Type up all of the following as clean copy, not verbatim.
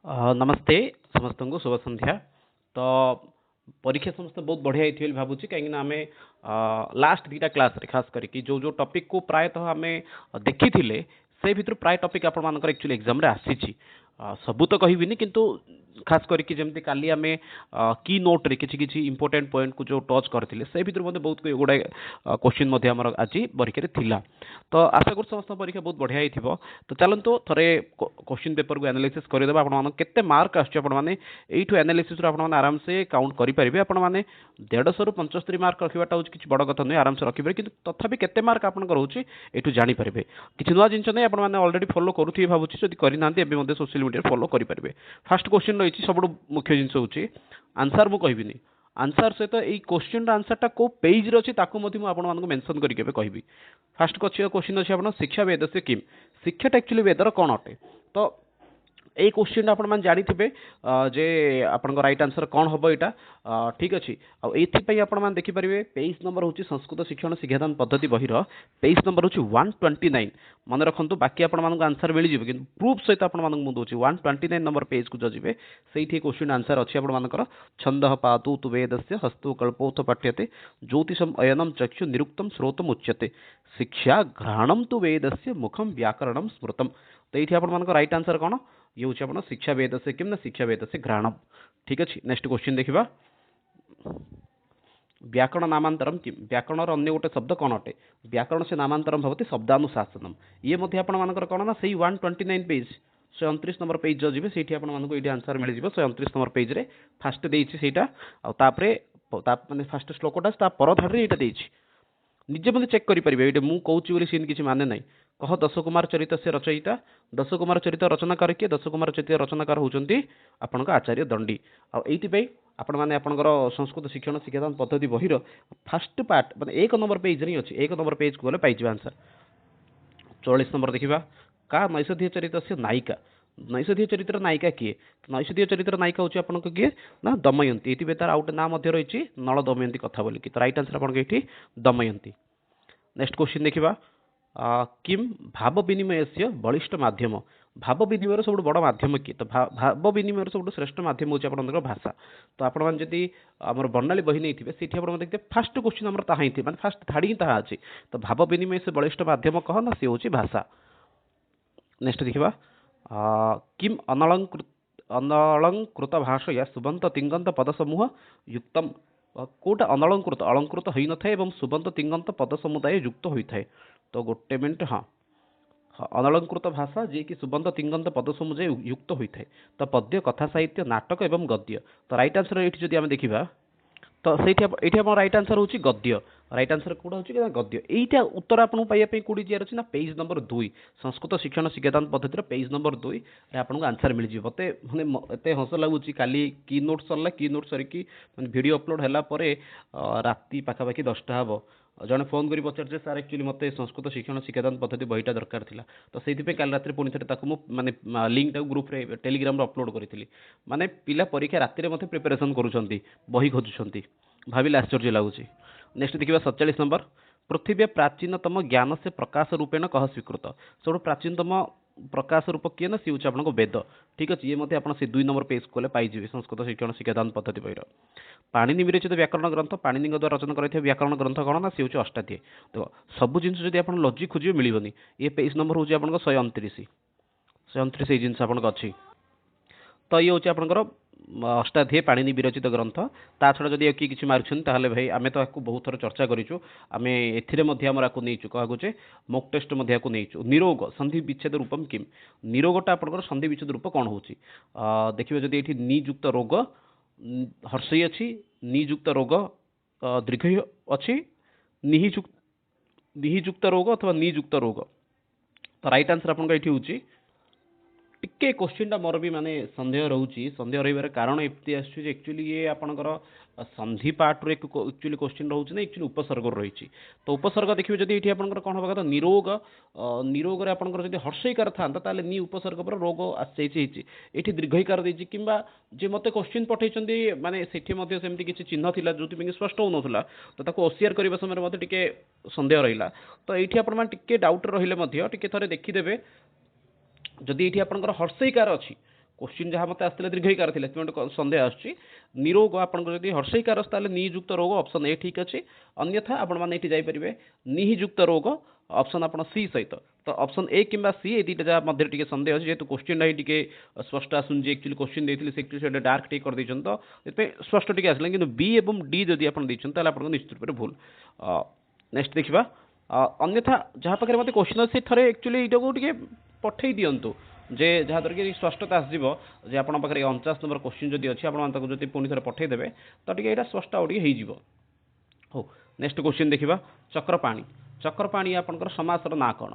नमस्ते समस्त को शुभ संध्या। तो परीक्षा समस्त बहुत बढ़िया होती भावुँ कहीं आम लास्ट दीटा क्लास रे खास करके जो जो टॉपिक को प्रायतः आम देखी से भितर प्राय टॉपिक आपर एक्चुअली एग्जाम रे आसी सबू तो कहबी किंतु खास करके जमी काली आम की नोट रे किसी किसी इंपोर्टेंट पॉइंट को जो टच करते से भितर मत बहुत गुड़ाए क्वेश्चन आज परीक्षा थिला। तो आशा कर समस्त परीक्षा बहुत बढ़िया ही तो चलते थे क्वेश्चन पेपर को एनालिसिस करदे आपते मार्क आठू एनालिसिस आराम से काउंट करेंगे आपने 150 रु 75 मार्क रखाटा हूँ किसी बड़ कथा नुहे आराम से रखिपारे कि तथापि केते मार्क आप रोचे ये जानीपारे किसी नुआ जिन नहीं आपने अलरेडी फॉलो करुवे भावुँ जब करना सोशल मीडिया फॉलो करेंगे। फास्ट क्वेश्चन रही सब मुख्य जिन हूँ आंसर मुझे कहबी आंसर सहित यही क्वेश्चन आंसरटा कौ पेज रे अच्छी आपको मेंशन करके कहबी। फास्ट क्वेश्चन अच्छे आप शिक्षा वेद से किम शिक्षाटा एक्चुअली वेदर कौन अटे तो यही क्वेश्चन आप जानते जे आप राइट आंसर कौन हम यहाँ ठीक अच्छे आईपाई आप देखिपारे पेज नंबर हूँ संस्कृत शिक्षण शिक्षादान पद्धति बही पेज नंबर हूँ 129 मन रखु बाकी आपको आंसर मिल जाए कि प्रूफ सहित आपको दूसरी 129 नंबर पेज को जो जी से क्वेश्चन आंसर अच्छी आपर छंद पातु तु वेद से हस्तु कल्पोथ पाठ्यते ज्योतिषम अयनम चक्षु निरुक्तम स्रोतम उच्यते शिक्षा घ्राणम तु वेद से मुखम व्याकरणम स्मृतम। तो ये आप राइट आंसर कौन ये हूँ आप शिक्षा वेद से किम ना शिक्षा वेद से घ्राणम। ठीक अच्छे नेक्स्ट क्वेश्चन देखा व्याकरण नामांतरम किम व्याकरण अन्य गोटे शब्द कौन अटे व्याकरण से नामांतरम भवति शब्दानुशासनम ये कौन ना से 129 पेज 129 नंबर पेज जो जी से आंसर मिल जाए 129 नंबर पेज रे फास्ट देटा माने फास्ट श्लोकटा पर धारे यहाँ देती निजे मत चेक करेंगे ये मुझे कौची सीन किसी माने ना कह दश कुमार चरित से रचयिता दश कुमार चरित रचनाकार किए दश कुमार चरित रचनाकार होती आपण आचार्य दंडी आईपाई आपण मैंने आपंकर संस्कृत शिक्षण शिक्षादान पद्धति बही फास्ट पार्ट माने 1 नंबर पेज ही अच्छी 1 नंबर पेज को गले पाई आंसर। 44 नंबर देखा का नैषधीय चरित से नायिका नैषधीय चरित्र नायिका किए नैषधीय चरित्र नायिका हूँ आप किए ना दमयंती ये तार आउटे ना रही नल दमयंती कथा बोली तो राइट आंसर आपको ये दमयंती। नेक्स्ट क्वेश्चन देखा किम भाव विनिमय से बलिष्ठ माध्यम भाव विनिमय सब बड़ माध्यम किए तो भाव विनिमय सब श्रेष्ठ माध्यम हूँ आप भाषा। तो आपड़ी आम बर्णाली बही नहीं थे सीठी आप देखते फास्ट क्वेश्चन आम ताही थी मैंने फास्ट थाड़ी ताहा अच्छी तो भाव विनिमय से बलिष्ठ माध्यम कह ना सी हूँ भाषा। नेक्स्ट देखा किम अनलंकृत भाषया सुबंत तिंगंत पद समूह युक्तम कौटा अनलंकृत अलंकृत हो न था सुबंत तिंगंत पद समुदाय युक्त होता है तो गोटे मिनट हाँ अनलंकृत भाषा जी कि सुबंत तिंगंत पद समुदाय युक्त होता है तो पद्य कथा साहित्य नाटक एवं गद्य तो राइट आंसर ये जब आम देखा तो ये राइट आंसर हूँ गद्य राइट आंसर कौटा हूँ गद्य यहीटा उत्तर आपको पाइबा कौटी जी अच्छे ना पेज नंबर 2 संस्कृत शिक्षण शिक्षादान पद्धतिर पेज नंबर 2 आपको आंसर मिल जाए। मत मैंने एत हस लगुच काली की नोट सरला की नोट सरिकी वीडियो अपलोड है राति पाखापाखि 10टा हम जड़े फोन कर पचारे सार एक्चुअली मत संस्कृत शिक्षण शिक्षादान पद्धति बहीटा दरकार था तो से काली रात पुणी थे माने लिंक ग्रुप रे टेलीग्राम अपलोड करी माने पिला परीक्षा राति मत प्रिपेरेसन करुँच बही खोजुंट भाविले आश्चर्य लगुच। नेक्स्ट देखिए 47 नंबर पृथ्वी प्राचीनतम ज्ञान से प्रकाश रूपेण कह स्वीकृत सब प्राचीनतम प्रकाश रूप किए ना सी हूँ आपको वेद। ठीक अच्छे ये आप से 2 नंबर पेज को पाइबे संस्कृत शिक्षण शिक्षादान पद्धति बही पाणिनि विरचित व्याकरण ग्रंथ पाणिनि द्वारा रचना कर व्याकरण ग्रंथ कौन ना सी हूँ अष्टाध्यायी। तो सब जिन जब आप लॉजिक खोजे मिलबनी ये पेज नंबर हूँ आपको 129 जिन आपको अच्छी तो ये हूँ आपंकर अष्टाध्यायी पाणिनि विरचित ग्रंथ ता छड़ा जदि किए किसी मार्चन ताहले भाई आमे तो आपको बहुत थर चर्चा करूँ आम एमराको नहीं कहे मॉक टेस्ट को नहीं निरोग संधि विच्छेद रूपम किम निरोगटा आपंकर संधि विच्छेद रूप कौन हो देखिए जदि ये निजुक्त रोग हर्षई अच्छी निजुक्त रोग दीर्घ अच्छी निजुक्त रोग अथवा निजुक्त रोग तो राइट आंसर आपको ये हूँ टिके क्वेश्चन मोर भी माने सन्देह रोचे सन्देह रही कारण एमती एक्चुअली ये आपंकर संधि पार्ट एक्चुअली क्वेश्चन रोचे ना एक्चुअली उपसर्ग रही तो उपसर्ग देखिए जब ये आपंकर कौन होगा निरोग निरोग आपंकर जब हर्षईकार था नि उपसर्ग पर रोग आसी दीर्घईकार देती कि जे मत क्वेश्चन पठे माने सेमती किसी चिन्ह था जो स्पष्ट हो ना तो ओसीआर करने समय मत टे सन्देह रहा तो ये आप डाउट रही टे थे देखीदे जदि ये आपंकर हर्षईकार अच्छी क्वेश्चन जहाँ मत आसला दीर्घईकार थी तेणु सन्देह आसूँ निरोग आपंकर जब हर्षईकार ताले नियुक्त रोग ऑप्शन ए ठीक अच्छे अन्यथा आपण मैंने ये जापरेंगे नियुक्त रोग ऑप्शन आप सी सहित तो ऑप्शन ए कि सी ये दुटा जहाँ मध्य सन्देह अच्छे जेहतु क्वेश्चन टी स्पष्ट आसूँ एक्चुअली क्वेश्चन देते से डार्क टी कर देते तो ये स्पष्ट टी आसला कि बी और डी जदि आप देखते निश्चित रूप से भूल नेक्स्ट देखा अन्यथा जहाँ पाखे मत क्वेश्चन अच्छे थे एक्चुअली ये पठे दिंतु जे जहाँद्वारा कि स्पष्टता आसो जे आप 49 नंबर क्वेश्चन जब अच्छी आपड़ी पुणी थे पठेदेवे तो ये स्पष्ट आगे हो हो नेक्स्ट क्वेश्चन देखा चक्रपाणी चक्रपाणी आपंकर समासर ना कौन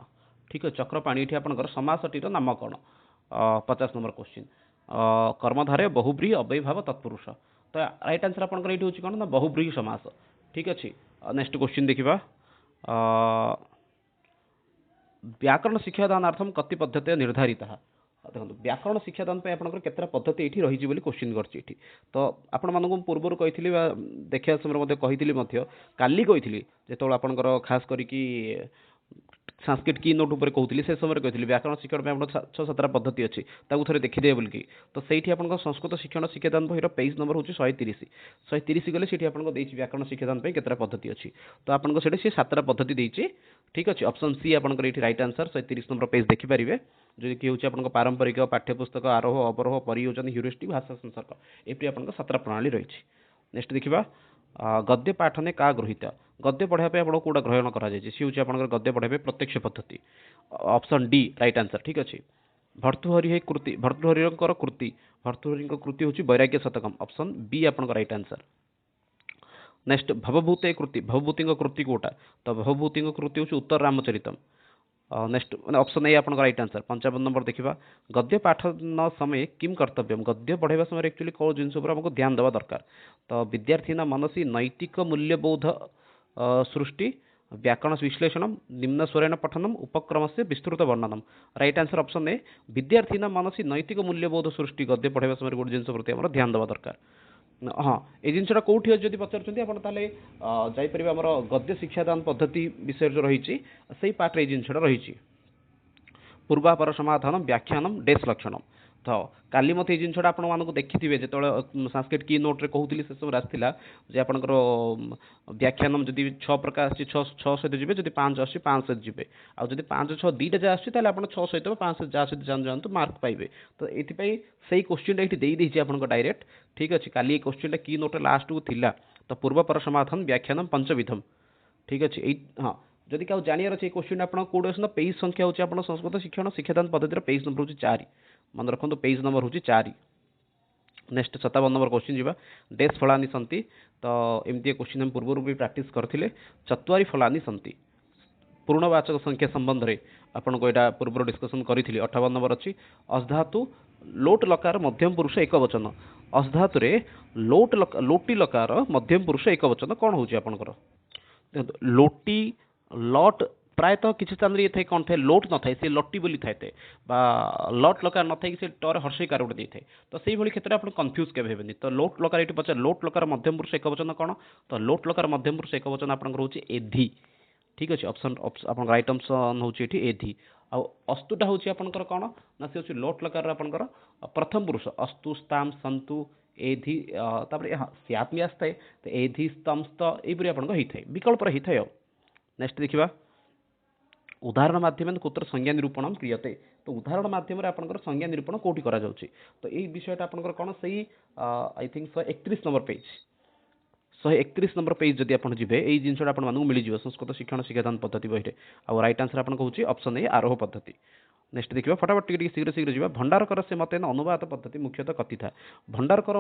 ठीक है चक्रपाणी ये आपंकर समासटीर नाम कौन 50 नंबर क्वेश्चन कर्मधारय बहुब्रीहि अव्ययभाव तत्पुरुष तो राइट आंसर आपंकर ये हूँ कौन ना बहुब्रीहि समास ठीक अच्छे नेक्स्ट क्वेश्चन देखा व्याकरण शिक्षादानार्थम कति पद्धति निर्धारित देखो व्याकरण शिक्षादान पर केतटा पद्धति ये रही क्वेश्चन करती तो आपण मानक पूर्व कही देखा समय कही काली कही जो आपंकर खास करके संस्कृत की नोट उपर कहती से समय कही व्याकरण शिक्षण में 6-7टा पद्धति अच्छी थे देखीदे बोलिकी तो सही आप संस्कृत शिक्षण शिक्षादान बही पेज नंबर हूँ 130 गले से आपको व्याकरण शिक्षादान केतटा पद्धति अच्छी तो आपको से 7टा पद्धति देती ठीक अच्छे ऑप्शन सी आपंकर ये रईट आंसर 130 नंबर पेज देखिपारे जो कि हूँ आप पारंपरिक पाठ्यपुस्तक आरोह अवरोह परियोजन ह्यूरिस्टिक भाषा संसर्ग एपरी आप 7टा प्रणाली रही नेक्स्ट देखा गद्य पाठने का गृहीत गद्य पढ़ाई आप कौटा ग्रहण कराई सी हूँ आप गद्य पढ़ाई प्रत्यक्ष पद्धति ऑप्शन डी राइट आंसर ठीक अच्छे भर्तृहरि कृति भर्तृहरिंकर कृति भर्तृहरि कृति हूँ वैराग्य शतकम ऑप्शन बी आप राइट आंसर नेक्स्ट भवभूते कृति भवभूति कृति कौटा तो भवभूति कृति हूँ उत्तर रामचरितम नेक्स्ट मैंने ऑप्शन ए आपन राइट आंसर 55 नंबर देखा गद्य पाठन समय किम कर्तव्य गद्य पढ़ाई समय एक्चुअली कौन जिन आमको ध्यान देवा दरकार तो विद्यार्थी मनसी नैतिक मूल्यबोध सृष्टि व्याकरण विश्लेषण निम्न स्वरेण पठनम उपक्रम से विस्तृत वर्णनम राइट आंसर ऑप्शन ए विद्यार्थी मनसी नैतिक मूल्यबोध सृष्टि गद्य पढ़ाई समय गोटे जिन प्रति ध्यान देवा दरकार हाँ ये जिनटा कौटी अच्छी पचार आपरे आम गद्य शिक्षादान पद्धति विषय जो रही से पार्टे जिनटा रही पूर्वापर समाधान व्याख्यान डेस लक्षण तो काली मत जिनटा आपको देखिए जो संस्कृत की नोट्रे कहती से सब आसाला आपंकर व्याख्यान जदि 6 प्रकार आसी 6 सहित जी जब 5 आस 5 सहित जी आदि 5 6 दुईटा जहाँ आसाला आप 6 सहित 5 जहाँ सहित जातु मार्क पाइबे तो ये से क्वेश्चन ये आप डायरेक्ट ठीक अच्छे काली क्वेश्चन की नोट लास्ट को थिला तो पूर्वपर समाधान व्याख्यान पंचविधम ठीक अच्छे हाँ जदि क्या जानवर अच्छे क्वेश्चन आप कौट आस पेज संख्या होची आप संस्कृत शिक्षण शिक्षादान पद्धतिर पेज नंबर हूँ 4 मन रखु पेज नंबर हूँ 4 नेक्स्ट 57 नंबर क्वेश्चन जी डेस फलानी सन्ति तो एमती क्वेश्चन हम पूर्व भी प्राक्ट करते चत्वारी फलानी सन्ति पूर्णवाचक संख्या संबंध में आपन को यहाँ पूर्व डिस्कसन करी 58 नंबर अच्छी अधातु लोट लकार मध्यम पुरुष एक वचन अधातु लोटी लकार मध्यम पुरुष एक वचन कौन हूँ आपंकर लोटी लट प्रायतः किसी स्थान ये थे कौन थे लोट न थाए सी लट्टी बोली थाए लट लकार न थाई टर हर्षईकार गोटे देते तो से भाई क्षेत्र में आप कन्फ्यूज के हेनी तो लोट लकार ये पचार लोट लकार मध्यम पुरुष एक वचन कौन तो लोट लकार मध्यम पुरुष एक वचन आप एधि ठीक अच्छे ऑप्शन आप राइट ऑप्शन हूँ ये एधि आउ अस्तुटा हूँ आपंकर कौन ना सी हूँ लोट लकार आपंकर प्रथम पुरुष अस्तु स्ताम सन्तु एधि स्याप भी आसता है तो एधि स्तम स्त यहपरी आप होता है विकल्प होता है नेक्स्ट देखा उदाहरण माध्यम कुत्र संज्ञा निरूपण क्रियते तो उदाहरण माध्यम आपंकर संज्ञा निरूपण कौटी करा जाउछि तो ये विषयटा आपंकर कौन सही I think 131 number page 131 number page जदि आप जी ये जिनसा आप मिल संस्कृत शिक्षण शिक्षादान पद्धति बही आ राइट आंसर आपको हूँ ऑप्शन ए आरोह पद्धति नेक्स्ट देखिए फटाफट टी शीघ्र शीघ्र जी भंडारकर से मत अनुवाद पद्धति मुख्यतः कथि था भंडारकर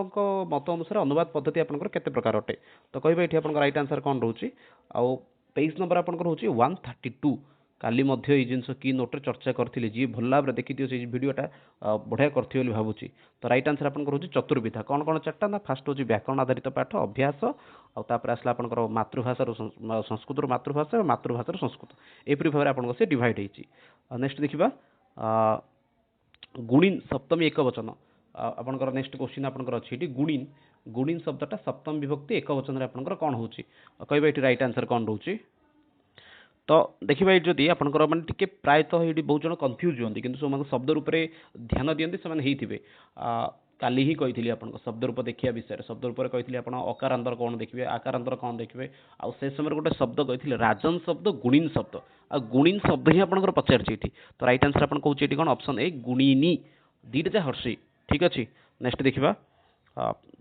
मत अनुसार अनुवाद पद्धति आपंकर केते प्रकार अटे तो कहबे ये आप राइट आंसर कौन रोचे आउ पेज नंबर आपंकर हूँ 132 काली मध्य ये जिन की नोट्रे चर्चा करते जी भल भाव में देखी से भिडटा बढ़िया करते भावुँ तो राइट आंसर आपंकर हूँ चतुर्विधा कौन कौन 4टा ना फास्ट हूँ व्याकरण आधारित पाठ अभ्यास आउे आसला आपंकर मातृभाषा संस्कृत मातृभाषा और मातृभाषा संस्कृत एपरी भाव में आपको से डिवाइड होती नेक्स्ट देखा गुणिन सप्तमी एक वचन आपंकर नेक्स्ट क्वेश्चन आपंकर अच्छी गुणिन गुणिन शब्दटा सप्तम विभक्ति एक वचन आपंकर कौन हूँ कहबे ये राइट आंसर कौन रोचे तो देखिए जदि आपंकर माने टिके प्रायतः ये बहुत जन कन्फ्यूज होती किंतु जो शब्द रूप से ध्यान दियंती से काली ही कही आपन शब्द रूप देखिए विषय शब्द रूप कही आप अकारांतर कौन देखिए आकारांतर कौन देखिए आउ से समय गोटे शब्द कही राजन शब्द गुणीन शब्द आ गुणीन शब्द ही आपंकर पचार तो राइट आंसर आप कौन कौन ऑप्शन ए गुणीनी दीटा हर्षी ठीक अच्छे नेक्स्ट देखा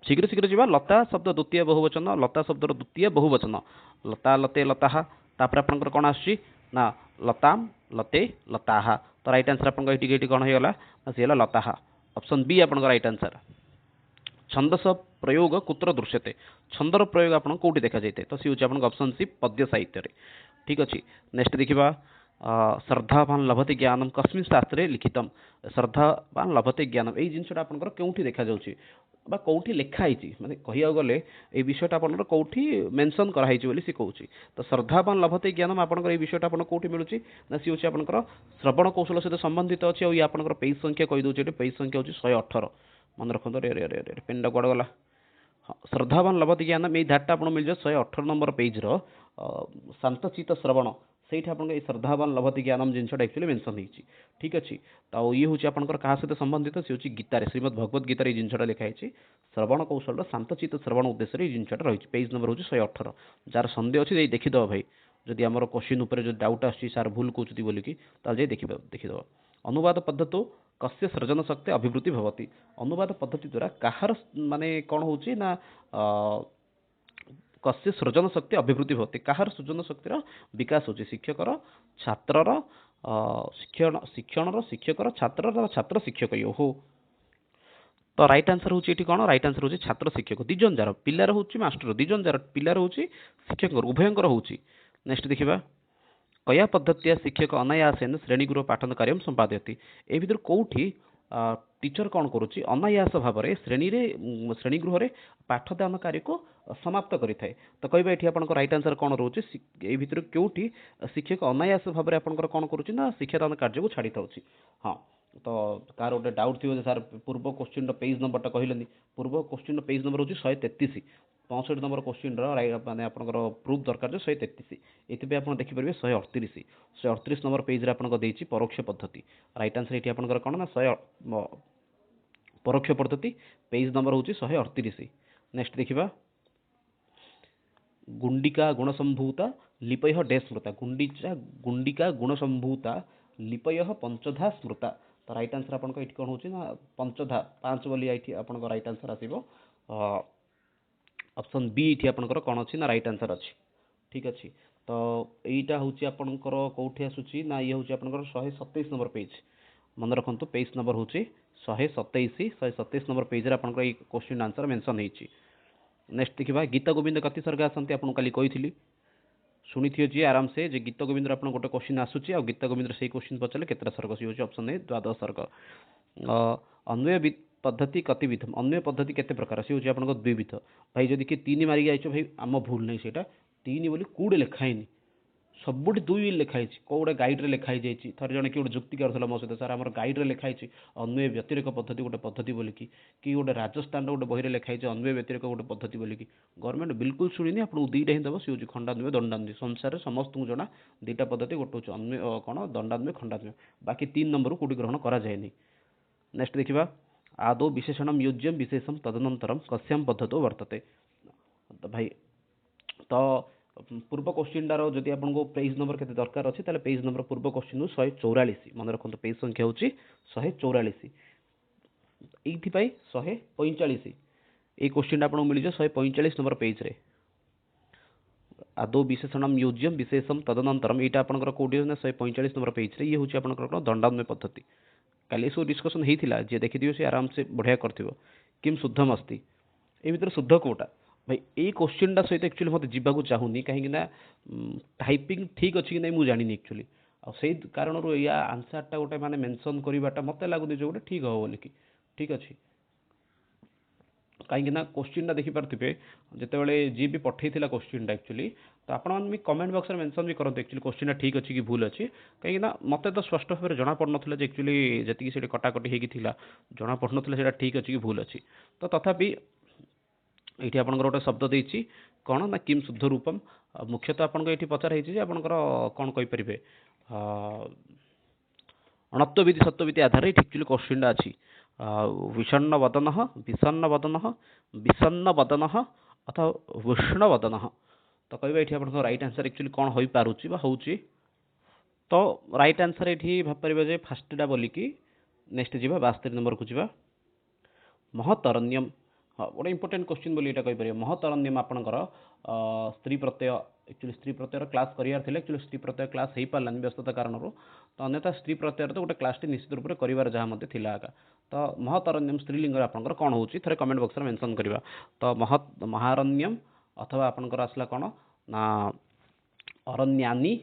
शीघ्र शीघ्र जी लता शब्द द्वितीय बहुवचन लता शब्द द्वितीय बहुवचन लता लते लता तापर आपंकर कौन आसुची ना लताम लते लता तो राइट आंसर आप कौन होगा सी लता ऑप्शन बी आपन राइट आंसर छंदस प्रयोग कुत्र दृश्यते छंदर प्रयोग आपन कोठी देखा जाइते तो सी होची आपन ऑप्शन सी पद्य साहित्य रे ठीक अछि नेक्स्ट देखिबा श्रद्धावान लभते ज्ञानम कस्मिन् शास्त्रे लिखितम श्रद्धावान लभते ज्ञानम एई जिनसटा आपनकर केउठी देखा जाउची बा कौटी लेखा होती माने कहिया गले ए विषयटा आपनकर कौटी मेंशन करा होती बोली सी कहूची तो श्रद्धावान लभते ज्ञानम आपनकर ए विषयटा आपन कौटी मिलुची ना सी होची आपनकर श्रवण कौशल सहित संबंधित अछि और ये आपनकर पेज संख्या कहि दोची पेज संख्या होची 118 मन रखंतो रे रे रे रे पेनडा कोड गला हाँ श्रद्धावान लभते ज्ञानम ए धाटा आपन मिल जाय 118 नंबर पेज रो शांतचित श्रवण से श्रद्धावान लभते ज्ञानम जिनसटा एक्चुअली मेंशन होती ठीक अच्छे तो ये हूँ आपंकर क्या सहित संबंधित सी हूँ गीतार श्रीमद भगवत गीतार ये जिनसटा लिखाई श्रवण कौशल शांतचित श्रवण उद्देश्य ये जिनसटा रही पेज नंबर हूँ 118 जार सन्देह अच्छे देखीद भाई जदि आम क्वेश्चन उपर जो डाउट आस सार भूल कहते बोलिकी देखीद अनुवाद पद्धति कस्य सृजन शक्ति अभिवृद्धि भवती अनुवाद पद्धति द्वारा कहार माने कौन होची ना कस्य सृजन शक्ति अभिवृद्धि होती कहार सृजन शक्तिर विकास होची शिक्षकर छात्रर शिक्षण शिक्षकर छात्र छात्र शिक्षक हो तो राइट आंसर होची एठी कोन राइट आंसर होची छात्र शिक्षक दिजन जार पिलार होची मास्टर दिजन जार पिलार होची शिक्षक उभयंकर होची नेक्स्ट देखिबा कया पद्धतिया शिक्षक अनायासेन श्रेणीगृह पाठन कार्य संपादयति ए भितर कोठी टीचर कौन करुच्ची अनायास भाव में श्रेणीगृह में पाठदान कार्य को समाप्त करें तो कहबा ये आप राइट आंसर कौन रोचे ये भितर क्योंटी शिक्षक अनायास भाव में आपंकर कौन करुच्ची ना शिक्षादान कार्य को छाड़ी था हाँ तो कार गोटे डाउट थी सार पूर्व क्वेश्चन पेज नंबर कहले पूर्व क्वेश्चन पेज नंबर हूँ 133 65 नंबर क्वेश्चन माने आपंकर प्रूफ दरकार जो 133 ये आप देखिपारे 138 नंबर पेज रे आपन देछि परोक्ष पद्धति राइट आंसर ये आपंकर कौन ना 100 परोक्ष पद्धति पेज नंबर हूँ 138 नेक्स्ट देखिबा गुंडिका गुणसंभूता लिपय डैश स्मृता गुंडिका गुणसंभूता लिपय पंचधा स्मृता तो राइट आंसर आपन को कौन होची ना पंचधा 5 बोली आइठी आपन को राइट आंसर आसीबो ऑप्शन बी ये आपंकर कौन अच्छी ना राइट आंसर अच्छी ठीक अच्छे तो यहीटा हूँ आपंकर कौटी आसूची ना ये हूँ आपंकर 127 नंबर पेज मन रखु पेज नंबर हूँ 127 नंबर पेज रे आपंकर ये क्वेश्चन आंसर मेंशन होती नेक्स्ट देखा गीत गोविंद कति सर्ग आसती आपको काली कही शुणी थी जी आराम से गीत गोविंद आप गोटे क्वेश्चन आसूची आ गीत गोविंद से क्वेश्चन पचारे केतटा सर्ग सी हूँ ऑप्शन ए 12 सर्ग अन्वय पद्धति कतिविधम अन्वय पद्धति केते प्रकार सी हूँ आपको द्विविध भाई जदि कि 3 मारिक आइछ भाई आम भूल नहीं से 3 बोली कौड़े लिखाईनी सबुठ 2 लिखाई कौटे गाइड रे लिखाई जाइए थर जड़े कि जुक्ति कर मो सहित सर आम गाइड रे लिखाई अन्वय व्यतिरिक पद्धति गोटे पद्धति बोलिकी कि गोटे राजस्थान गोटे बही लिखाई अन्वय व्यतिरिक गोटे पद्धति बोलिकी गवर्नमेंट बिल्कुल शुणी आपको दुईटा ही देव सी हूँ खंडान्वय दंडान्वय संसार समस्त जना दुईटा पद्धति गोटे हूँ अन्वय कौन दंडान्वय खंडान्वय बाकी 3 नंबर कौटी ग्रहण कराए नेक्स्ट देखा आदौ विशेषण योज्यम विशेषम तदनंतरम कस्याम पद्धतो वर्तते तो भाई तो पूर्व क्वेश्चनटार जदि आपको पेज नंबर के दरकार अच्छी पेज नंबर पूर्व क्वेश्चन 144 मन रखु पेज संख्या हूँ 144 ये 145 ये क्वेश्चन आपको मिल जाए 145 नंबर पेज रे आदौ विशेषण योज्यम विशेषम तदनंतरम यहाँ आपंकर कौटी 145 नंबर पेज रे ये हूँ आपंकर दंडान्वय पद्धति काली सब डिस्कसन होता जी देखी सी आराम से बढ़िया कर किम शुद्धम अस्ति ये भर शुद्ध कोटा भाई ये क्वेश्चनटा सहित एक्चुअली मत जावाक चाहूनी कहीं टाइपिंग ठीक अच्छी कि नहीं मुझे जानी एक्चुअली से कारण या आंसरटा गोटे माने मेंशन करवाटा मत लगुनि जो गोटे ठीक हम बोलिकी ठीक अच्छे कहीं क्वेश्चनटा देखिपारे जिते जी भी पठे क्वेश्चनटा एक्चुअली तो आपने कमेंट बॉक्स में मेंशन भी करते एक्चुअली क्वेश्चनटा ठीक अच्छी कि भूल अच्छी कहीं मत तो स्पष्ट भाव में जना पड़ ना एक्चुअली जी से कटाकटी होगी जना पड़ ना ठीक अच्छी कि भूल अच्छी तो तथापि ये आपंकर गोटे शब्द देती कौन ना किम शुद्ध रूपम मुख्यतः आपन को एठी पचार हेछि जे आपनकर कोन कहि परिबे अणत्वविधि सत्वविधि आधार एक्चुअली क्वेश्चन अछि विषण्ण वदनः विषण्ण वदनः विषण्ण वदनः अथवा विष्ण वदनः तो कहबे एठी आपन राइट आंसर एक्चुअली कोन होई पारुची बा होउची तो राइट आंसर एठी भापरिबे जे फर्स्ट डा बोली कि नेक्स्ट जीवा 72 नंबर को जीवा महतरण्यम हाँ गोटे इंपोर्टेंट क्वेश्चन बोली एटा कहि परिबे महतरण्यम आपनकर स्त्री प्रत्यय एक्चुअली स्त्री प्रत्यय क्लास करियार थिले एक्चुअली स्त्री प्रत्यय क्लास हेई पारलानी व्यस्तता कारण तो अन्यथा स्त्री प्रत्यय तो गोटे क्लास टी निश्चित रूप से करिवार जहाँ मते थिला आका तो महतरण्यम स्त्रीलिंग आपनकर कोन होउची थरे कमेंट बॉक्स रे मेंशन करबा तो महारण्यम अथवा आपनकर आसला कोन ना अरण्यानी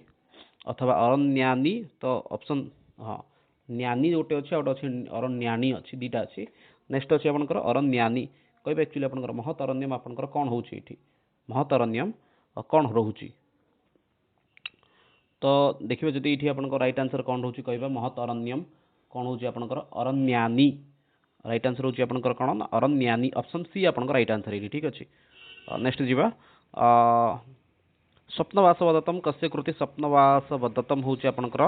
अथवा अरण्यानी तो ऑप्शन हाँ न्यानी गोटे अच्छे गोटे अच्छे अरण्यानी अच्छी दीटा अच्छी नेक्स्ट अच्छे आपनकर अरण्यानी कहबे एक्चुअली आपनकर महतरण्यम आपनकर कोन होउची एठी महतरण्यम कोन रहउची तो देखिबे जदि एठी आपनकर राइट आंसर कोन रहउची कहबा महतरण्यम कोन होउची आपनकर अरण्यानी राइट आंसर होउची आपनकर कोन अरण्यानी ऑप्शन सी आपनकर राइट आंसर एठी ठीक अछि नेक्स्ट जीवा स्वप्नवास वदतम कस्य कृते स्वप्नवास वदतम होउची आपनकर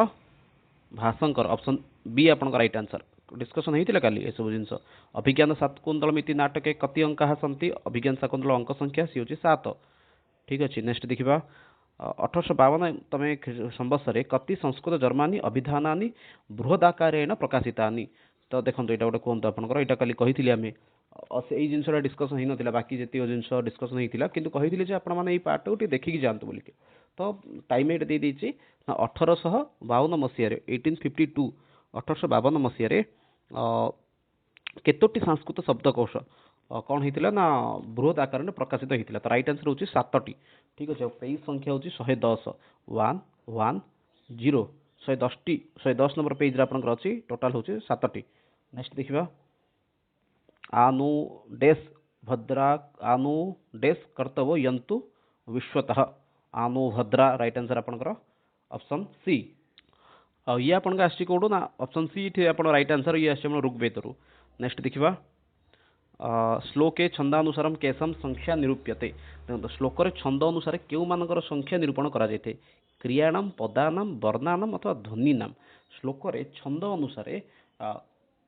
भाषंकर ऑप्शन बी आपनकर राइट आंसर डिस्कशन हेतिला काली ए सब जिंस अभिज्ञान शाकुंतलम इति नाटके कति अंकाः सन्ति अभिज्ञान शाकुंतलम अंक संख्या सी होची 7 ठीक अछि नेक्स्ट देखिबा 1852 तमे संवत्सरे कति संस्कृत जर्मनी अभिधानानि बृहदाकारेण प्रकाशितानि तो देखंतु एटा गोटे कोन आपनकर एटा काली कहिथिले आमे एई जिंसटा डिस्कशन हेइ नथिला बाकी जेति जिंस डिस्कशन हेइथिला किंतु कहिथिले जे आपण माने एई पार्ट उठी देखि कि जानतु बोलिके तो टाइम एटा दे देछि 1852 मसिया रे 1852 1852 मसिया रे केतोटी संस्कृत शब्दकोश कौन होता ना बृहद आकार में प्रकाशित होता तो राइट आंसर होची 7टी ठीक अच्छे पेज संख्या होची 110 110 110 110 नंबर पेज रे आपनकर अछि टोटल होची 7टी नेक्स्ट देखिबा आनु डेस भद्रा आनु डेस कर्तव्य यंतु विश्वतः आनु भद्रा राइट आंसर आपनकर ऑप्शन सी ये आपन आसी कौटू ना ऑप्शन सी थे आप राइट आंसर ये आसी ऋग्वेदरू नेक्स्ट देखिबा श्लोके छंदानुसारम केशम संख्या निरूप्यते देखो श्लोक रे छंद अनुसार केउ मानकर संख्या निरूपण करा जायते क्रियाणाम पदानाम वर्णानाम अथवा ध्वनिनाम श्लोक रे छंद अनुसार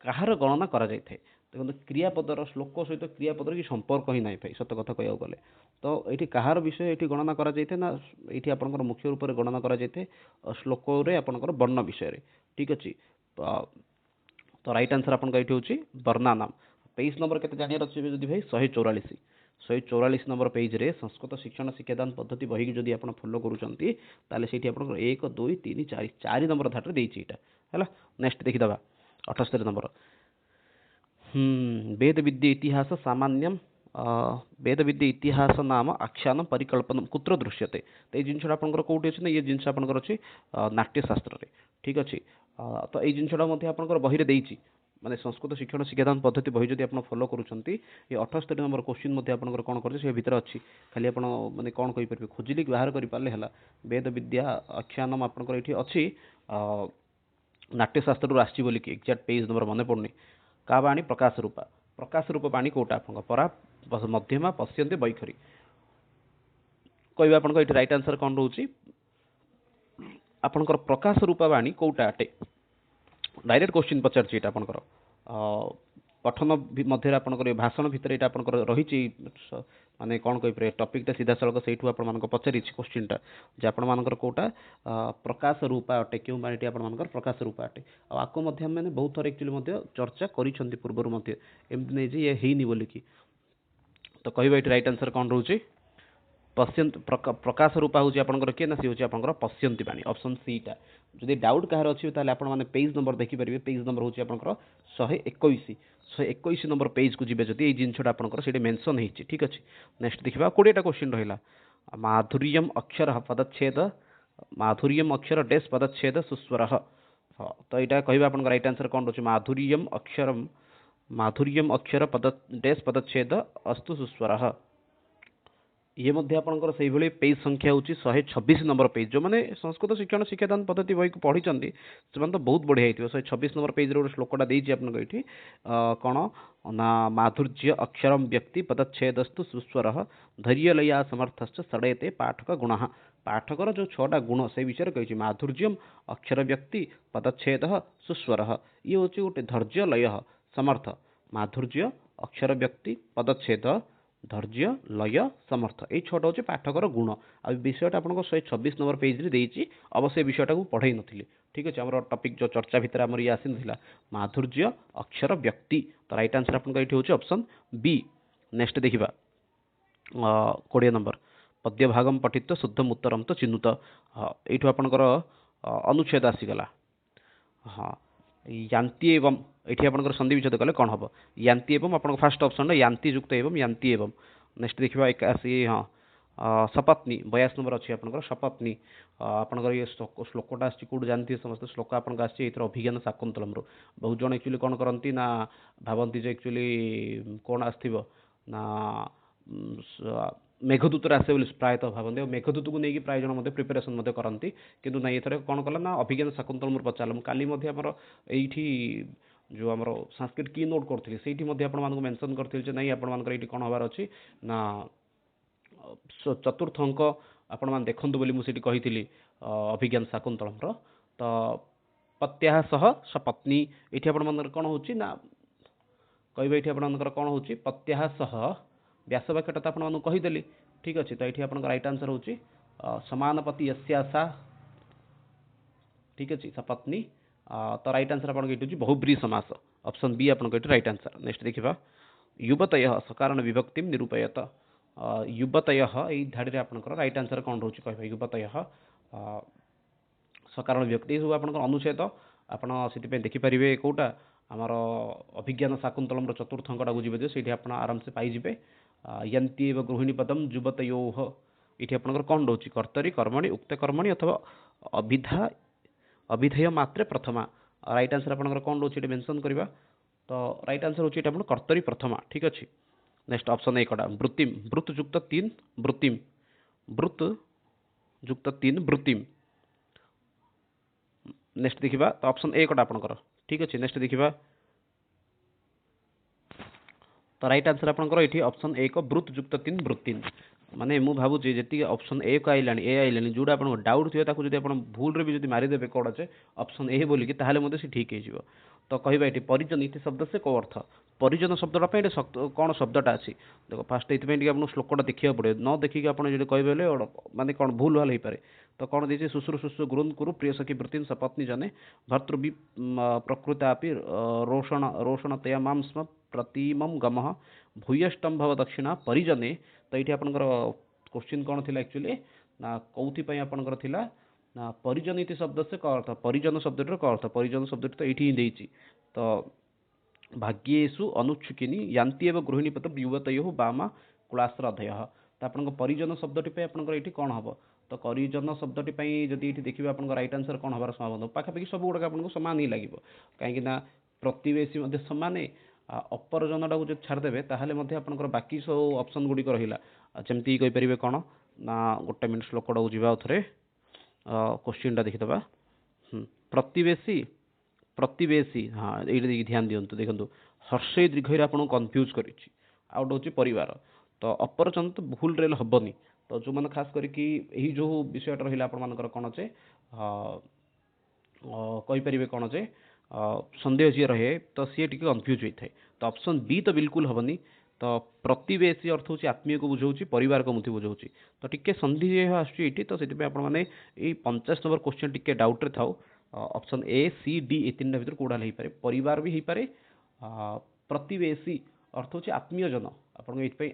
कहार गणना करा जायते देखो क्रियापदर श्लोक सहित क्रियापदर कि संपर्क ही नाइ भाई सत कथा कहया गले तो एठी कहार विषय एठी गणना करा जायते ना एठी आपनकर मुख्य रूप रे गणना करा जायते श्लोक रे आपनकर वर्ण विषय रे ठीक अछि तो राइट आंसर आपनका एठी होची वर्णानाम पेज नंबर केते जानियार अछि जदि भाई 144 144 नंबर पेज रे संस्कृत शिक्षण शिक्षादान पद्धति बही कि जदि आपण फॉलो करूचंती ताले सेठी आपण 1 2 3 4 4 नंबर धाट रे देछि एटा हैला नेक्स्ट देखि दबा 78 नंबर वेद विद्या इतिहास सामान्यम वेद विद्या इतिहास नाम आख्यान परिकल्पना कुत्र दृश्यते तो ये जिनसा आपनकर कोठी अछि ना ये जिनसा आपनकर अछि नाट्य शास्त्र रे ठीक अछि तो ये जिनसाटा मध्ये आपनकर बही रे देछि माने संस्कृत शिक्षण शिक्षादान पद्धति बही जदि आपण फॉलो करूचंती ये 78 नंबर क्वेश्चन मध्ये आपनकर कोन करजे से भीतर अछि खाली आपण माने कोन कहि परबे खोजिली बाहर करि पाले हला वेद विद्या आख्यानम आपनकर एठी अछि नाट्य शास्त्र रु आछि बोली कि एग्जैक्ट पेज नंबर मने पड़नी का बाणी प्रकाश रूप बाणी कोटा आपन परा मध्यमा पश्यन्ते बैखरी कहबा आपन एठी राइट आंसर कोन रहउची आपनकर प्रकाश रूप बाणी कोटा अटे डायरेक्ट क्वेश्चन पचार छी आपनकर पठन मध्य आपनकर भाषण भितर एटा आपनकर रहिची माने कोन कहि प्रे टॉपिक ता सीधा सळक सेठु आपन मानक पचारि छी क्वेश्चन ता जे आपन मानकर कोटा प्रकाश रूप अटे क्यों बाणीटी आपन मानकर प्रकाश रूप अटे आको मध्य माने बहुत थर एक्चुअली मध्य चर्चा करिसंती पूर्वरु मध्य एमति नै जे ये हेनी बोली कि तो कहबा एटी राइट आंसर कोन रहउची पश्यंत प्रकाश रूपा होची आपनकर के ना सी होची आपनकर पश्यंती बाणी ऑप्शन सी टा जदि डाउट कहार अछि ताले आपन माने पेज नंबर देखि परिबे पेज नंबर होची आपनकर 121 नंबर पेज को जिबे जदि ए जिनछटा आपनकर सेठी मेंशन हेछि ठीक अछि नेक्स्ट देखिबा 20 टा क्वेश्चन रहिला माधुर्यम अक्षर पदच्छेद माधुर्यम अक्षर डेस पदच्छेद सुस्वरः तो एटा कहबा आपनकर राइट आंसर कोन रहउची माधुर्यम अक्षर पद डेस पदच्छेद अस्तु सुस्वरः ये मध्य आपंकर से भाई पेज संख्या हूँ 126 नंबर पेज जो मैंने संस्कृत शिक्षण शिक्षादान पद्धति बही को पढ़ी से तो बहुत बढ़िया हो 126 नंबर पेज गोटे श्लोकटा देती आपको ये कौन ना माधुर्य अक्षरम व्यक्ति पदच्छेदस्तु सुस्वर धैर्यलया समर्थश्च षडेते पाठक गुण पाठकर जो 6टा गुण से विषय कही माधुर्यम अक्षर व्यक्ति पदच्छेद सुस्वर ये हूँ गोटे धैर्य लय समर्थ माधुर्य अक्षर व्यक्ति पदच्छेद धैर्य लय समर्थ ये 6टा हूँ पाठकर गुण आ विषयटा आपको 126 नंबर पेज देती अवश्य विषयटा को पढ़ाई नी ठीक अच्छे आम टपिक जो चर्चा भितर आम ये आसी ना माधुर्य अक्षर व्यक्ति तो राइट आंसर आपको ये हूँ ऑप्शन बी। नेक्स्ट देखा 20 नंबर पद्यभागम पठित शुद्धम उत्तरम तो चिन्हुत यू आपणकर अनुच्छेद आसीगला हाँ यान्ति एवं ये आपंकर संधि विच्छेद कले कौन हम यान्ति एवं आप फास्ट ऑप्शन यान्ति युक्त एवं यान्ति एवं नेक्स्ट देखा 81 हाँ सपत्नी 42 नंबर अच्छी आपंकर सपत्नी आपंकर ये श्लोकटा आसी कौट जानते समस्त श्लोक आपको आसी अभिज्ञान शाकुंतलम बहुत जन एक्चुअली कौन करती ना भावती एक्चुअली कौन आसो ना मेघदूतर आसे बोली प्रायतः भावती मेघदूत को लेकिन प्राय जन प्रिपेरेसन करती किंतु ना ये कौन कला ना अभिज्ञान शाकुंतलम पचार काली आमर ये जो आम संस्कृत की नोट करी से मेंशन करी नहीं आपर कौन हबार अच्छी ना चतुर्थ अंक आपण मैंने देखु बोली मुझे कही अभिज्ञान शाकुंतलम तो पत्या सह सपत्नी ये आपर कौन हो कहबे ये आपर कौन हो पत्या सह व्यासवाक्यटा तो आपको कहीदेली ठीक अच्छे तो ये आप राइट आंसर हो सामान पति यस्यासा ठीक अच्छे सपत्नी तो राइट आंसर आपको बहुब्री समास ऑप्शन बी आपको राइट आंसर। नेक्स्ट देखा युवतय सकारण विभक्ति निरूपयत युवतय यही धाड़ी आपंकर राइट आंसर कौन रोचे कह युवतय सकारण विभक्ति सब आप अनुच्छेद आपड़ी देखिपारे कौटा आमर अभिज्ञान शाकुंतलम चतुर्थ अंकटा को जी से आप आराम से पाइबे यंती एवं गृहिणी पदम युवतयो ये आपंकर कौन रोचे कर्तरी कर्मणि उक्त कर्मणि अथवा अभिधा अभिधेय मात्रे प्रथमा राइट आंसर आपंकर कौन रोचे मेंशन करवा तो राइट आंसर होची आप कर्तरी प्रथमा ठीक अच्छे। नेक्स्ट ऑप्शन एकटा वृत्तिम वृत्त युक्त 3 वृत्तिम वृत्त युक्त 3 वृत्तिम नेक्स्ट देखा तो ऑप्शन एकटा आपंकर ठीक अच्छे। नेक्स्ट देखा तो राइट आंसर आपंकर ये ऑप्शन एक वृत्त युक्त 3 वृत्तिम माने मु भावुची जी ऑप्शन ए को आइलानी ए आइलानी जोटा आपको डाउट थी ताकू आप भूल भी मारिदेवे कौन अच्छे ऑप्शन ए बोलिकी ताहले से ठीक हो तो कहवा ये परिजन इति शब्द से कौ अर्थ परिजन शब्दटा कौन शब्दटा अच्छी देखो फास्ट ये आपको श्लोकटा देखा पड़े न देखिए आप कहे माने कौन भूल भाल हो पारे तो कौन देखिए शुश्रू शुश्रू गुरुन कुरु प्रिय सखी वृत्तिन सपत्नी जने भर्तृ प्रकृता रोषण रोषणतया मां स्म प्रतिमम गम भूयष्टम भव दक्षिणा परिजने तो ये आपंकर क्वेश्चन कौन थी एक्चुअली ना कौथि आपंकर थिला ना परिजन इति शब्द से कौन अर्थ परिजन शब्द कौन अर्थ परिजन शब्द तो ये तो भाग्येषु अनुच्छुकिनी यान्ति एवं गृहिणी पद युवतयो बामा कुलाश्रधय तो आप परिजन शब्दटी आपंकर ये कौन हम तो परिजन शब्दटी जब ये देखिए आप राइट आंसर कौन हमार संभावना पाखापाखि सब गुड़ाक आपको सामान ही लगे कहीं प्रतिवेशी सामान अपरजनटा को जब छाड़देवे ताहले आपंकर बाकी सब ऑप्शन गुड़िक रहा जमती कहीपर कौन ना गोटे मिनट श्लोकटा को जावा थे क्वेश्चनटा देखीदे प्रतिवेशी प्रतिवेशी हाँ ये ध्यान दिंतु देखो हर्षे दीर्घ आपको कन्फ्यूज कर आउट हूँ परिवार तो अपरजन तो भूल रेल हेनी तो जो मैंने खास करके जो विषयटा रहा आपर कौन अच्छे कहीपर कौन अच्छे सन्देह जी रहे तो सी टी कन्फ्यूज होता है तो ऑप्शन बी तो बिल्कुल हेनी तो प्रतिवेशी अर्थ हूँ आत्मीय को बुझाऊँ परिवार को मुझे बुझाऊँ तो टिके संधि आसूँ तो से 50 नंबर क्वेश्चन टिके डाउट्रे थाउ ऑप्शन ए सी डी ये 3टा भर कौड़ा हो पारे परिवार भी हो पारे प्रतिवेशी अर्थ हूँ आत्मीय जन आप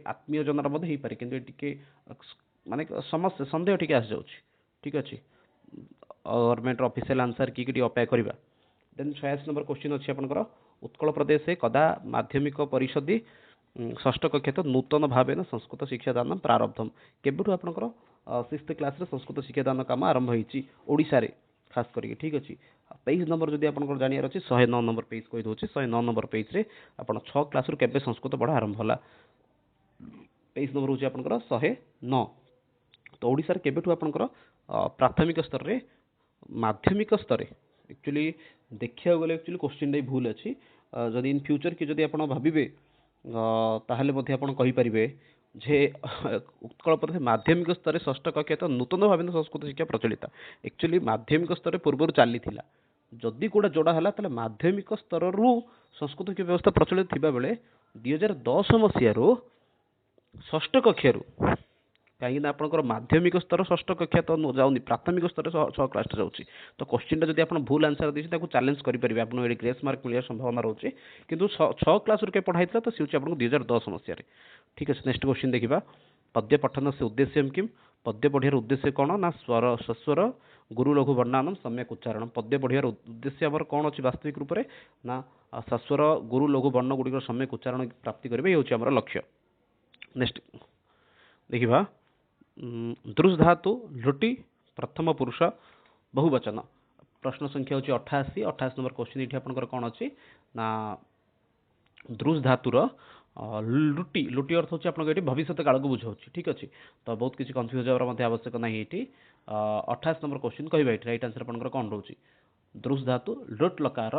आत्मीय जनर हो पारे कि माने समस्या सन्देह टी आसी जाऊँ ठीक अच्छे गवर्नमेंट ऑफिशियल आंसर कि अपेक्षा करवा देन 86 नंबर क्वेश्चन अच्छी आपंकर उत्कल प्रदेश कदा माध्यमिक परिषदी षष्ठ कक्षा तो नूतन भाव संस्कृत शिक्षादान प्रारब्धम केबुठू आपंकर 6th क्लास संस्कृत शिक्षादान काम आरंभ होशार खास करके ठीक अच्छे पेज नंबर जब आप जानवर अच्छे 109 नंबर पेज कहीदे 109 नंबर पेज रे आप 6 क्लास के संस्कृत पढ़ा आरंभ होला पेज नंबर होची आपनकर 109। तो ओडिसा रे केबेठु आपनकर प्राथमिक स्तर रे माध्यमिक स्तर एक्चुअली देखिया गले एक्चुअली क्वेश्चन डे भूल अछि। जदि इन फ्यूचर कि जदि आपण भाबिबे ताहले मध्ये आपण कहि परिबे जे उत्कल प्रदेश माध्यमिक स्तर रे षष्ठ कक्षा तो नूतन भावे संस्कृत शिक्षा प्रचलित एक्चुअली माध्यमिक स्तर रे पूर्व चली थिला। जदि कोडा जोड़ा हला ताले माध्यमिक स्तर रु संस्कृत की व्यवस्था प्रचलित थिबा बेले 2010 मसिया रो षष्ठ कक्षा रु कहीं आपंकर माध्यमिक स्तर षष्ठ कक्षा तो जाऊनी प्राथमिक स्तर 6 क्लास जाऊँगी। तो क्वेश्चन जब आप भूल आंसर देते चैलेंज करेंगे आप ग्रेस मार्क मिलने संभावना रोचे किंतु 6 क्लास रू पढ़ाई तो सी आपको 2010 मसीह। ठीक है नेक्स्ट क्वेश्चन देखा पद्य पठन से उद्देश्य किम पद्य पढ़ियार उद्देश्य कौन ना स्वर सस्वर गुरु लघु वर्णानम सम्यक उच्चारण पद्य पढ़ियार उद्देश्य आमर कौन अच्छी वास्तविक रूप से ना सस्वर गुरु लघु वर्ण गुड़िक सम्यक उच्चारण प्राप्ति करेंगे ये हूँ लक्ष्य। नेक्स्ट देखा दृश धातु लुटी प्रथम पुरुष बहुवचन प्रश्न संख्या हूँ 88 28 नंबर क्वेश्चन ये आपंकर कौन अच्छी ना दृश धातुर लुटी लुटी अर्थ होची आपन ये भविष्य काल को बुझाऊँ। ठीक अच्छे तो बहुत किसी कन्फ्यूज होवर आवश्यक ना ये 28 नंबर क्वेश्चन कह राइट आंसर आपंकर कौन रोचे दृश धातु लुट लकार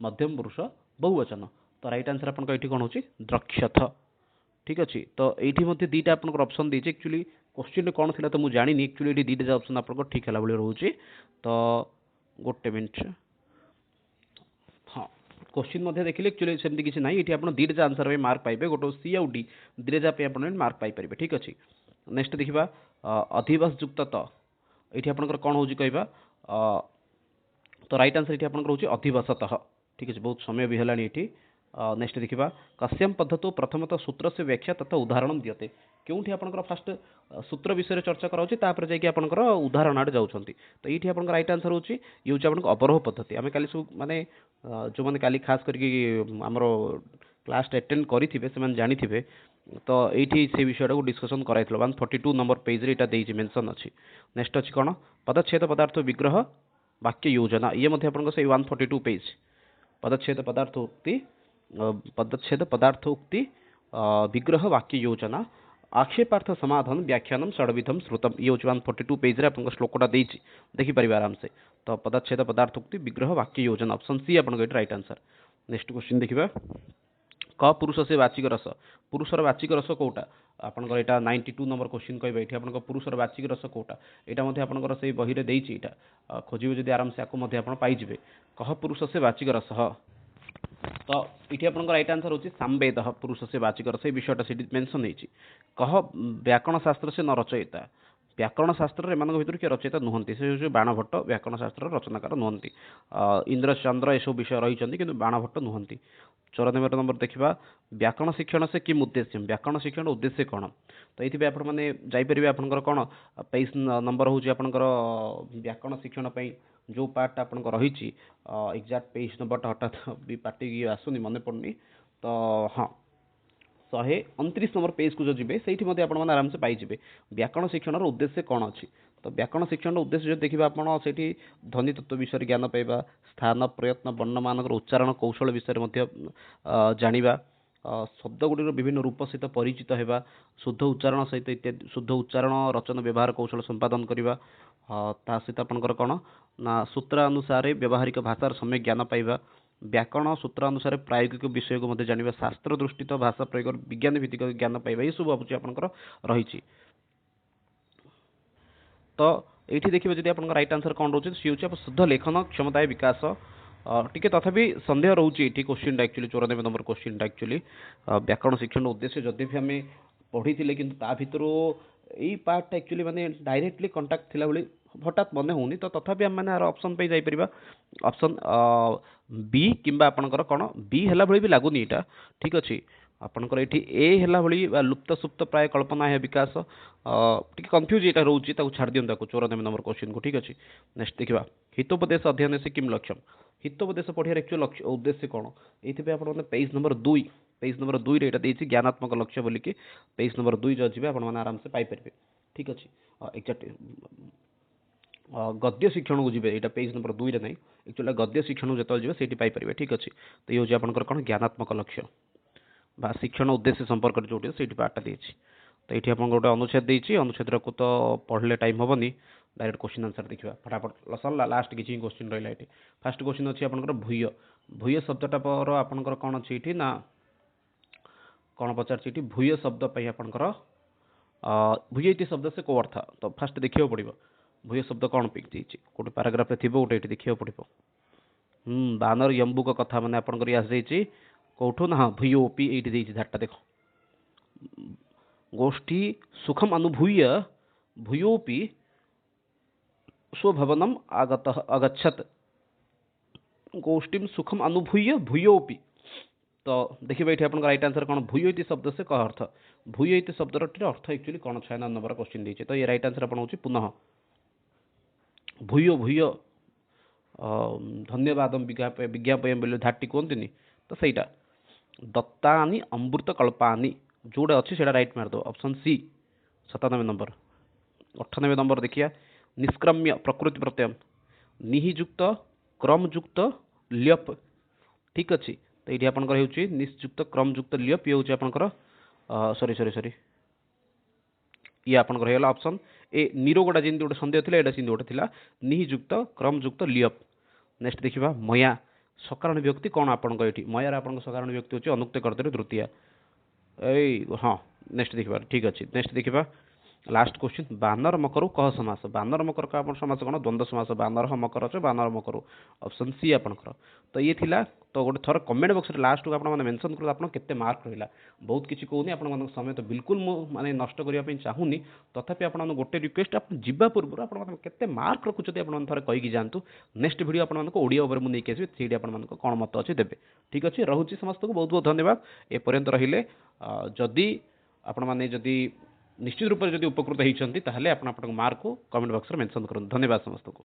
मध्यम पुरुष बहुवचन तो राइट आंसर आपन ये कौन होची द्रक्ष्यथ। ठीक अच्छे तो ये दीटा आपंकर ऑप्शन देती एक्चुअली क्वेश्चन कौन थी तो मुझे जानी एक्चुअली ये दीटा ऑप्शन आप ठीक है भाई रोचे तो गोटे मिनट हाँ क्वेश्चन देखिए एक्चुअली सेमती किसी ना ये आप दीटा आंसर में मार्क पाइबे गोटे सी आउ डी दीटा आप मार्क पाइपर। ठीक अच्छे नेक्स्ट देखा अधिवास युक्त तो ये आपंकर कौन हो कहवा तो राइट आंसर ये आपंकर हो अधिवासतः। ठीक अच्छे बहुत समय भी है ये। नेक्स्ट देखा कस्यम पद्धत प्रथमतः सूत्र से व्याख्या तथा उदाहरण दियते क्योंठी आपंकर फास्ट सूत्र विषय चर्चा कराऊपर जाकि आपंकर उदाहरण आड़े जाऊँगी तो ये आपंकर राइट आंसर होची ये हूँ आपंकर अवरोह पद्धति आम काली सब माने जो मैंने काली खास करके आमर क्लास अटेंड करेंगे से जानी तो ये से विषय को डिस्कसन कराई 142 नंबर पेज रे मेंशन अच्छी। नेक्स्ट अच्छी कौन पदच्छेद पदार्थ विग्रह वाक्य योजना ये से 142 पेज पदच्छेद पदार्थ उक्ति विग्रह वाक्य योजना आक्षेपार्थ समाधान व्याख्यान षड्विधम श्रुतम ये हूँ 142 पेज रे आपन श्लोकटा देछि देखिपारे आराम से तो पदच्छेद पदार्थ उक्ति विग्रह वाक्य योजना ऑप्शन सी आपन राइट आंसर। नेक्स्ट क्वेश्चन देखिबा क पुरुष से वाचिक रस पुरुषर वाचिक रस कोटा आपनकर एटा 92 नंबर क्वेश्चन कहबे एठी आपनकर पुरुषर वाचिक रस कोटा एटा मध्ये आपनकर से बही रे देछि एटा खोजिबे जदि आराम से आको मध्ये आपन पाई जिवे कह पुरुष से वाचिक रस तो ये आपन राइट आंसर होची संवेद पुरुष से वाचिक रस विषयटा से मेंशन होती कह व्याकरण शास्त्र से न रचयिता व्याकरण शास्त्र एम भर किए रचयिता नुहति से बाणभट्ट व्याकरण शास्त्र रचनाकार नुहति इंद्र चंद्र यह विषय रही कि बाणभट्ट नुहति। 94 नंबर देखा व्याकरण शिक्षण से किम उद्देश्य व्याकरण शिक्षण उद्देश्य कौन तो ये आप जापर आपंकर कौन पेज नंबर हूँ आपंकर व्याकरण शिक्षण जो पार्ट आपन रही एक्जाक्ट पेज नंबर हठात भी पार्टी आसुनी मन पड़नी तो हाँ 129 नंबर पेज को जो जी से आराम से पाइबे व्याकरण शिक्षण उद्देश्य कौन अच्छी तो व्याकरण शिक्षण उद्देश्य जो देखिए आप ध्वनि तत्व विषय ज्ञान पाइबा स्थान प्रयत्न वर्ण मान उच्चारण कौशल विषय जानिबा शब्द गुड़िक विभिन्न रूप सहित परिचित होगा शुद्ध उच्चारण सहित इत्यादि शुद्ध उच्चारण रचना व्यवहार कौशल संपादन करवा ता सहित आपंकर कौन ना सूत्रानुसार व्यावहारिक भाषार सम्यक ज्ञान पाइबा व्याकरण सूत्रानुसार प्रायोगिक विषय को जाना शास्त्र दृष्टि तो भाषा प्रयोग विज्ञान भित्तिक ज्ञान पाइबा ये सब भाई आपंकर रही। तो ये देखिए जब आप राइट आंसर कौन रोचे सी हूँ शुद्ध लेखन क्षमता विकास टी तथापि संदेह रोचे ये question actually 94 number question actually व्याकरण शिक्षण उद्देश्य जदि भी आम पढ़ी कि भितर यही पार्टा एक्चुअली माने डायरेक्टली कंटाक्ट थिला भली हठात मन होनी तो तथापि आम मैंने ऑप्शन पे जाइपर ऑप्शन बी किंबा आपनकर कौन बी है भी लगुनि यहाँ। ठीक अच्छे आपनकर ये ए है भाई लुप्त सुप्त प्राय कल्पना है विकास टी कन्फ्यूज यहाँ रोचे छाड़ दिखाँ 94 नंबर क्वेश्चन को। ठीक अच्छे नेक्स्ट देखा हितोपदेश अध्ययन से किम लक्ष्यम हितोपदेश पढ़ियार एक्चुअल उद्देश्य कौन ये आप पेज नंबर 2 रे एटा ज्ञानात्मक लक्ष्य बोलिकी पेज नंबर 2 जो जी आप आराम से पाइपर। ठीक अच्छे एक्जाक्ट गद्य शिक्षण को जी यहाँ पेज नंबर 2 रे नहीं एक्चुअली गद्य शिक्षण जो जी से पाइपर। ठीक अच्छे तो ये हूँ आपंकर कौन ज्ञानात्मक लक्ष्य बा शिक्षण उद्देश्य संपर्क जो से पार्टा देती तो ये आपको गोटे अनुच्छेद देती अनुच्छेद को तो पढ़ले टाइम हेनी डायरेक्ट क्वेश्चन आंसर देखा फटाफट सरला लास्ट किसी क्वेश्चन रहा ये फास्ट क्वेश्चन अच्छी आप भूय भूय शब्दटा पर आपंकर कौन अच्छी ये ना कौन पचार भूय शब्द आपंकर भूय इति शब्द से कौ अर्थ तो फास्ट देखा पड़ो भूय शब्द कौन पिक गोटे पाराग्राफ थी गोटे ये देखा पड़ो बानर यंबुक कथा मैंने आपंकर आसी कौटू ना हाँ भूयोपी ये झाटा देख गोष्ठी सुखम अनुभूय भूयोपि स्वभवनम आगत अगच्छत गोष्ठी सुखम अनुभूय भूयोपि तो देखिए ये आप राइट आंसर कौन भूय इति शब्द से कह अर्थ भूय इति शब्द अर्थ एक्चुअली कौन 6 नंबर क्वेश्चन दीजिए तो ये राइट आंसर आप हूँ पुनः भूय भूय धन्यवाद विज्ञापन बोले धाटी कहते तो सहीटा दत्तानि अमृत कल्पानि जोड़ा अच्छी से राइट मारद ऑप्शन सी 97 नंबर 98 नंबर देखिए निष्क्रम्य प्रकृति प्रत्यय निहिजुक्त क्रमयुक्त ल्यप ठीक अच्छे तो ये आपंकर हो निश्युक्त क्रमयुक्त ल्यप ये हूँ आपंकर सॉरी सॉरी सॉरी ये आपंकर होगा ऑप्शन ए निरोगटा जमी गोटे सन्देह था यहाँ सेमती गोटे था निहिजुक्त क्रमयुक्त ल्यप नेक्स्ट देखा मया सकारण व्यक्ति कौन आपंकर ये मयार आप सकारण व्यक्ति होची अनुक्त कर्तव्य तृतीया हाँ नेक्स्ट देखा ठीक अच्छे नेक्स्ट देखा लास्ट क्वेश्चन बानर मकरु कह समास बानर मकर का आप समास कौन द्वंद्व समास बानर मकर अच्छे बानर मकरु ऑप्शन सी आपंकर तो ये थिला तो गोटे थर कमेंट बॉक्स लास्ट को आपने मेंशन कर आप केते मार्क रहा बहुत किसी कहूनी आप समय तो बिल्कुल माने नष्ट करने चाहूनी तथापि आप गोटे रिक्वेस्ट आप जीवा पूर्व आपते मार्क रखुच्च आप थे कहीकि जातु नेक्स्ट वीडियो आपको ओडिया उपर मुझे आसबि से आप कौन मत अच्छे देवे ठीक अच्छे रोचे समस्त को बहुत बहुत धन्यवाद एपर्यंत रहिले जदि आपण मैंने जदि निश्चित रूप से जब उपकृत होती मार्क को कमेंट बॉक्स में मेंशन करूँ धन्यवाद समस्त को।